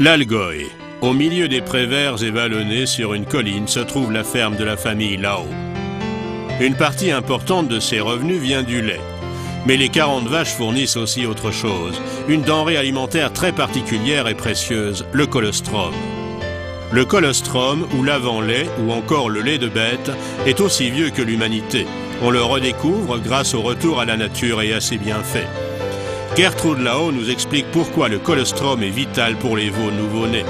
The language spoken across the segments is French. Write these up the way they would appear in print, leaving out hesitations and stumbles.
L'Algoï. Au milieu des prés verts et vallonnés sur une colline se trouve la ferme de la famille Lao. Une partie importante de ses revenus vient du lait. Mais les 40 vaches fournissent aussi autre chose, une denrée alimentaire très particulière et précieuse, le colostrum. Le colostrum, ou l'avant-lait, ou encore le lait de bête, est aussi vieux que l'humanité. On le redécouvre grâce au retour à la nature et à ses bienfaits. Gertrude Lao nous explique pourquoi le colostrum est vital pour les veaux nouveau-nés.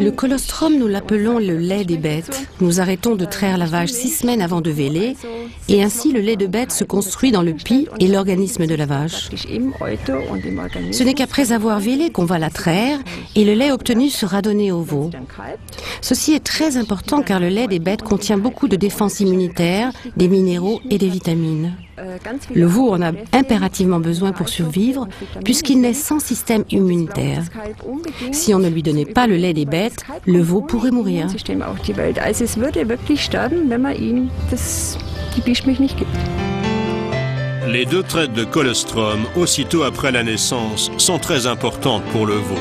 Le colostrum, nous l'appelons le lait des bêtes. Nous arrêtons de traire la vache 6 semaines avant de véler et ainsi le lait de bête se construit dans le pis et l'organisme de la vache. Ce n'est qu'après avoir vélé qu'on va la traire et le lait obtenu sera donné au veau. Ceci est très important car le lait des bêtes contient beaucoup de défense immunitaire, des minéraux et des vitamines. Le veau en a impérativement besoin pour survivre puisqu'il naît sans système immunitaire. Si on ne lui donnait pas le lait des bêtes, le veau pourrait mourir. Les 2 traites de colostrum, aussitôt après la naissance, sont très importantes pour le veau.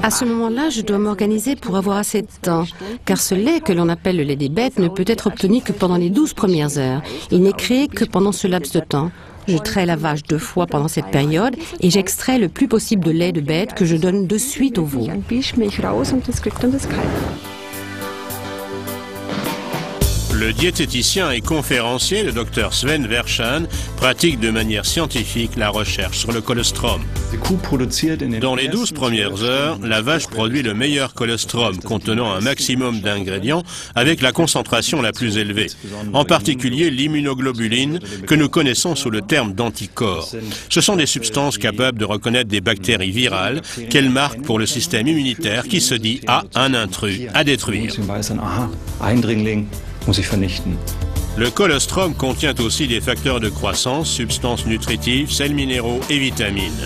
À ce moment-là, je dois m'organiser pour avoir assez de temps, car ce lait que l'on appelle le lait des bêtes ne peut être obtenu que pendant les 12 premières heures. Il n'est créé que pendant ce laps de temps. Je traite la vache 2 fois pendant cette période et j'extrais le plus possible de lait de bête que je donne de suite au veau. Le diététicien et conférencier, le Dr Sven Verschan, pratique de manière scientifique la recherche sur le colostrum. Dans les 12 premières heures, la vache produit le meilleur colostrum contenant un maximum d'ingrédients avec la concentration la plus élevée, en particulier l'immunoglobuline que nous connaissons sous le terme d'anticorps. Ce sont des substances capables de reconnaître des bactéries virales qu'elles marquent pour le système immunitaire qui se dit « Ah, un intrus à détruire ». Le colostrum contient aussi des facteurs de croissance, substances nutritives, sels minéraux et vitamines.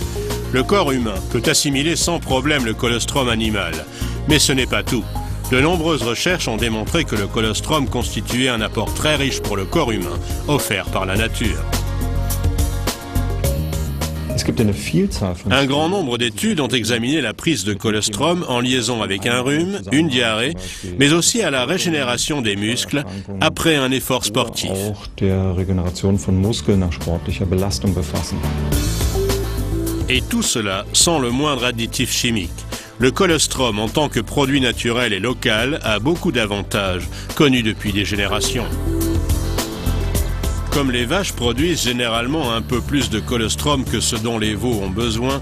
Le corps humain peut assimiler sans problème le colostrum animal, mais ce n'est pas tout. De nombreuses recherches ont démontré que le colostrum constituait un apport très riche pour le corps humain, offert par la nature. Un grand nombre d'études ont examiné la prise de colostrum en liaison avec un rhume, une diarrhée, mais aussi à la régénération des muscles après un effort sportif. Et tout cela sans le moindre additif chimique. Le colostrum en tant que produit naturel et local a beaucoup d'avantages, connus depuis des générations. Comme les vaches produisent généralement un peu plus de colostrum que ce dont les veaux ont besoin,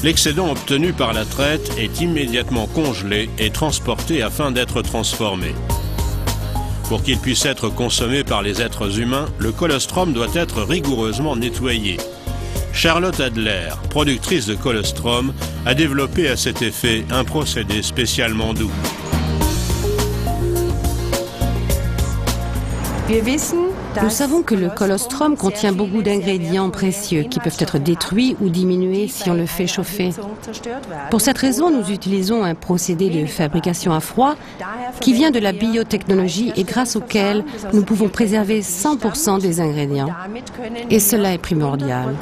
l'excédent obtenu par la traite est immédiatement congelé et transporté afin d'être transformé. Pour qu'il puisse être consommé par les êtres humains, le colostrum doit être rigoureusement nettoyé. Charlotte Adler, productrice de colostrum, a développé à cet effet un procédé spécialement doux. Nous savons que le colostrum contient beaucoup d'ingrédients précieux qui peuvent être détruits ou diminués si on le fait chauffer. Pour cette raison, nous utilisons un procédé de fabrication à froid qui vient de la biotechnologie et grâce auquel nous pouvons préserver 100% des ingrédients. Et cela est primordial.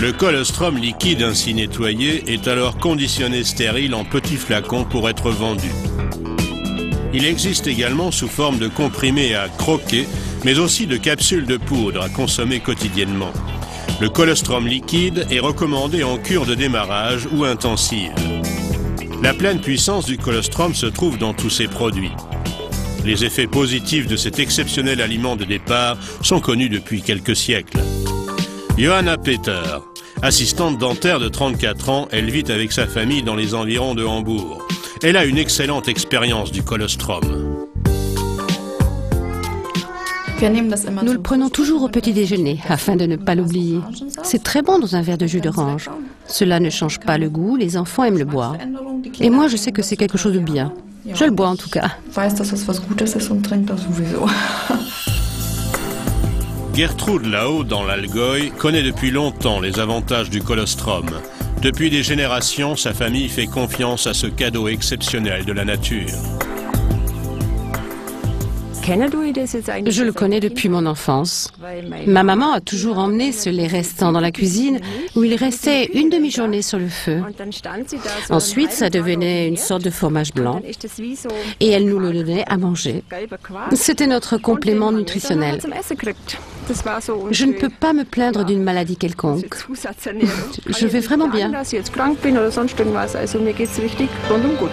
Le colostrum liquide ainsi nettoyé est alors conditionné stérile en petits flacons pour être vendu. Il existe également sous forme de comprimés à croquer, mais aussi de capsules de poudre à consommer quotidiennement. Le colostrum liquide est recommandé en cure de démarrage ou intensive. La pleine puissance du colostrum se trouve dans tous ces produits. Les effets positifs de cet exceptionnel aliment de départ sont connus depuis quelques siècles. Johanna Peter, assistante dentaire de 34 ans, elle vit avec sa famille dans les environs de Hambourg. Elle a une excellente expérience du colostrum. Nous le prenons toujours au petit déjeuner afin de ne pas l'oublier. C'est très bon dans un verre de jus d'orange. Cela ne change pas le goût, les enfants aiment le boire. Et moi, je sais que c'est quelque chose de bien. Je le bois en tout cas. Gertrude Lao, dans l'Algoï, connaît depuis longtemps les avantages du colostrum. Depuis des générations, sa famille fait confiance à ce cadeau exceptionnel de la nature. Je le connais depuis mon enfance. Ma maman a toujours emmené ce lait restant dans la cuisine où il restait une demi-journée sur le feu. Ensuite, ça devenait une sorte de fromage blanc et elle nous le donnait à manger. C'était notre complément nutritionnel. Je ne peux pas me plaindre d'une maladie quelconque. Je vais vraiment bien. Dass ich jetzt krank bin oder sonst irgendwas, also mir geht's richtig rundum gut.